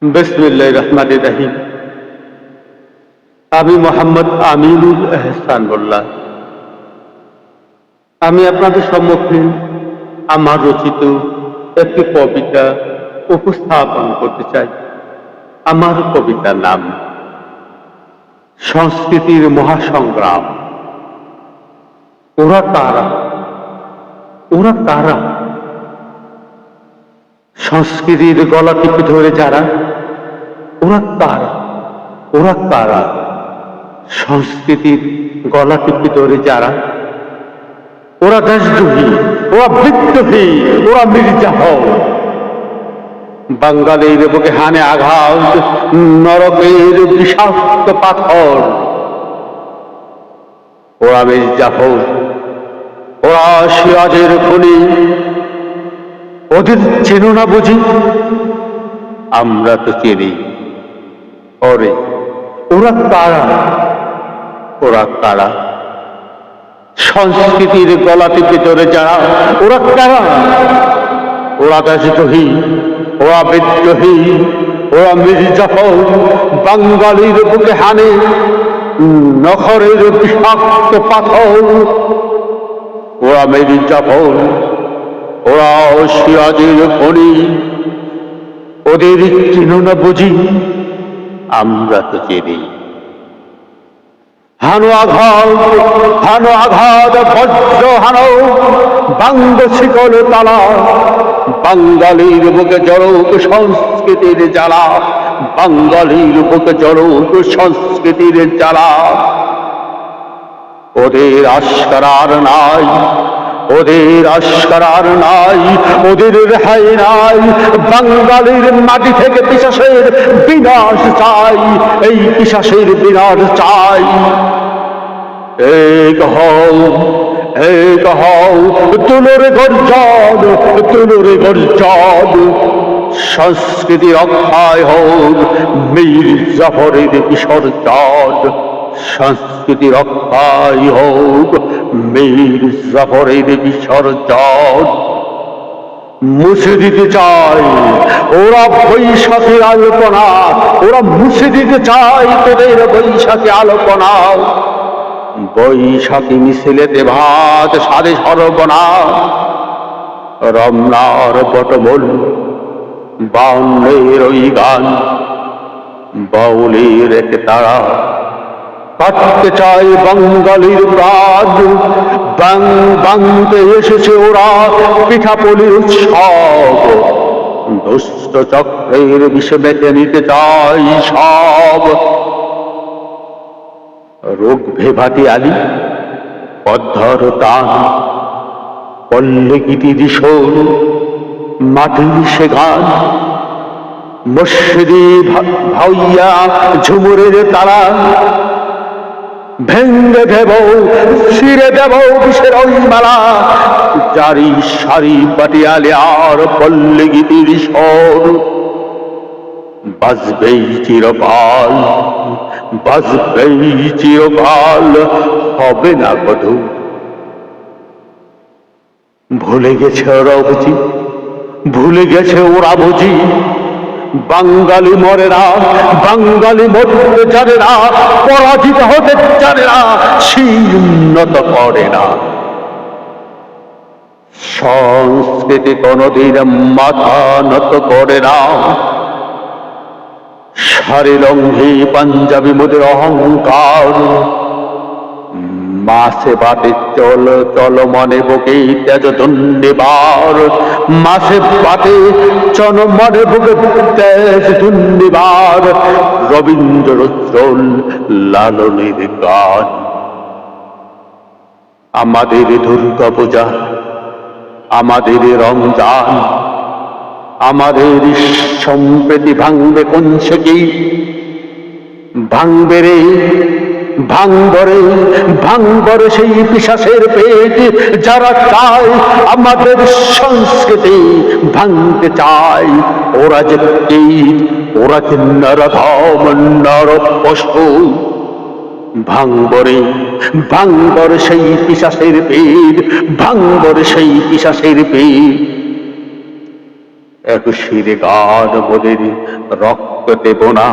বিসমিল্লাহির রহমানির রহিম। আমি মোহাম্মদ আমিনুল এহসান মোল্লা। আমি আপনাদের সম্মুখে আমার রচিত একটি কবিতা উপস্থাপন করতে চাই। আমার কবিতার নাম সংস্কৃতির মহাসংগ্রাম। ওরা কারা? ওরা কারা? সংস্কৃতির গলা টিপে ধরে যারা, ওরা কারা? ওরা কারা? সংস্কৃতির গলা টিপে ধরে যারা, ওরা দেশদ্রোহী, ওরা বিদ্রোহী, ওরা মির্জাফর। বাঙালির বুকে হানে আঘাত নরকের বিষাক্ত পাথর। ওরা মির্জাফর, ওরা সিরাজের খুনি। ওদের চেনো না বুঝি? আমরা তো চিনি। ওরে ওরা কারা? ওরা কারা? সংস্কৃতির গলা টিপে ধরে যারা, ওরা কারা? ওরা দেশদ্রোহী, ওরা বিদ্রোহী, ওরা মির্জাফর। বাঙালির বুকে হানে নখরের বিষাক্ত পাথর। ওরা মির্জাফর, ওরা সিরাজের খনি। ওদের চিনো না বুঝি? আমরা তো চিনি। হানো আঘাত, হানো আঘাত, বজ্র হানো, বাঙ্গ শিকল তালা। বাঙালির বুকে জড়ুক সংস্কৃতির জ্বালা। বাঙালির বুকে জড়ুক সংস্কৃতির জ্বালা। ওদের আস্কারার নাই, ওদের আস্কারার নাই, ওদের রেহাই নাই। বাঙালির মাটি থেকে পিশাচের বিনাশ চাই, এই পিশাচের বিনাশ চাই। এক হও, এক হও, তুলোর গর্জন, তুলোর গর্জন। সংস্কৃতি রক্ষায় হোক মির্জাফরের বিসর্জন। সংস্কৃতি রক্ষায় হোক মির্জাফরের বিসর্জন। মুছে দিতে চাই ওরা বৈশাখী আলপনা, ওরা মুছে দিতে চাই তোদের বৈশাখী আলপনা। বৈশাখী মিছিলেতে ভাত সাধে সর্বনাশ। রমনার বটমূল বাউলের ওই গান, বাউলের এক তারা। কাটতে চাই বাঙালির প্রাণ, বাংতে এসেছে ওরা পিঠাপুলির উৎসব। দুষ্ট চক্রের বিষে বেঁচে নিতে চাই সব। রোগ ভেভাতি আলি পদ্ধর টান, পল্লে গীতি দিশোর মাটির সে গান। মসজিদি ভাইয়া ঝুমুরের তারা, ভেঙ্গে দেব ছিঁড়ে দেব বিষের ওই মালা। জারি সারি পাটিয়ালে আর পল্লে গীতির স্বর বাজবেই চিরকাল, বাজবেই চিরকাল, হবে না কধু। ভুলে গেছে ওরা বুঝি, ভুলে গেছে ওরা বুঝি। বাঙালি মরে না, বাঙালি মরতে জানে না, পরাজিত হতে জানে না, শির উন্নত করে না। সংস্কৃতি কোনদিন মাথা নত করে না। শাড়ি লঙ্ঘি পাঞ্জাবি মোদের অহংকার। মাসে বাটে চল চল মনে বুকে তেজ দুর্নিবার। মাসে বাটে চল মনে বুকে তেজ দুর্নিবার। রবীন্দ্র রুদ্রল লালনের গান। আমাদের দুর্গা পূজা, আমাদের রমজান, আমাদের সম্প্রীতি ভাঙবে কোন সে কি? ভাঙবে রে, ভাঙবরে, ভাঙবরে সেই পিশাচের পেট। যারা চায় আমাদের সংস্কৃতি ভাঙতে চায়, ওরা যে কীট, ওরা যে নরধম নরপশু। ভাঙবরে, ভাঙবরে সেই পিশাচের পেট, ভাঙবরে সেই পিশাচের পেট। একুশিরে গান মোদের রক্ত দেব না,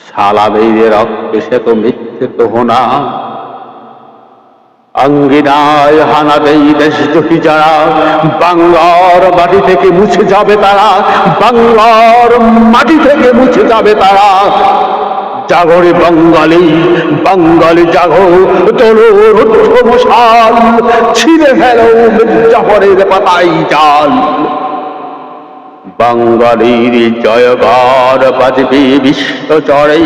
সালামের রক্ত সে তো মিথ্যে তো হোনা। আঙ্গিনায় হানা দেই দেশদ্রোহী যারা, বাংলার মাটি থেকে মুছে যাবে তারা, বাংলার মাটি থেকে মুছে যাবে তারা। জাগরে বাঙালি, বাঙালি জাগো, তোলো রুদ্ধ মশাল, ছিঁড়ে ফেলো মির্জাফরের পাতাই জাল। বাঙালির জয়গান বাজবে বিশ্ব চড়ে,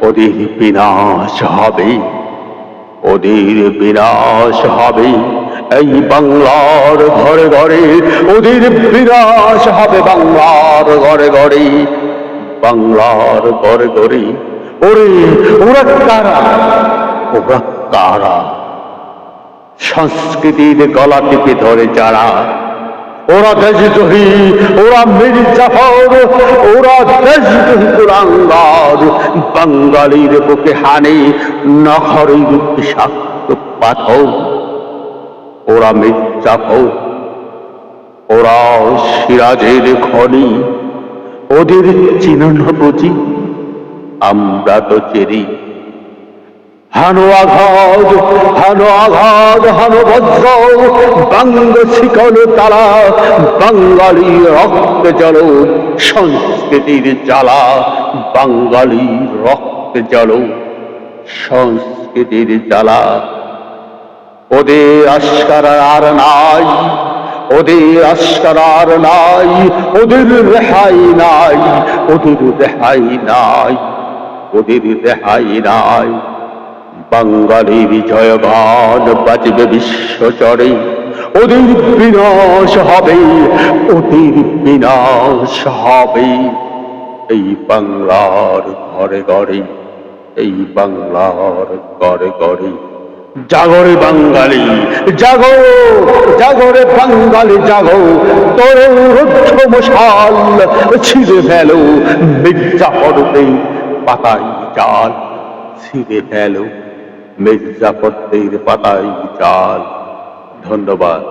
ওদের বিনাশ হবে, ওদের বিনাশ হবে। এই বাংলার ঘরে ঘরে ওদের বিনাশ হবে, বাংলার ঘরে ঘরে, বাংলার ঘরে ঘরে। ওরে ওরা কারা, ওরা কারা? সংস্কৃতির গলা টিপে ধরে যারা, ওরা দেশদ্রোহী, ওরা মির্জাফর, ওরা দেশদ্রোহী কুলাঙ্গার। বাঙালির বুকে হানে নখরের বিষাক্ত পাথর, ওরা মির্জাফর, ওরা সিরাজের খনি। ওদের চিহ্ন বুঝি, আমরা তো চেরি। হানো আঘাত, হানো আঘাত, হানো বজ্র, বাঙ্গ শিকল তালা, বাঙালি রক্ত জল, সংস্কৃতির জ্বালা। বাঙালি রক্ত জল, সংস্কৃতির জ্বালা। ওদের আস্কার আর নাই, ওদের আস্কার আর নাই, ওদের রেহাই নাই, ওদের রেহাই নাই, ওদের রেহাই নাই। বাঙালির জয়গান বাজবে বিশ্ব চড়ে, ওদের বিনাশ হবে, ওদের বিনাশ হবে। এই বাংলার ঘরে ঘরে, এই বাংলার ঘরে ঘরে। জাগরে বাঙালি জাগো, জাগরে বাঙালি জাগো, তোর রুদ্ধ মশাল, ছিঁড়ে ফেলো মির্জাফরদের পাতাই জাল, ছিঁড়ে ফেলো মির্জাফরদের পাতাই জাল। ধন্যবাদ।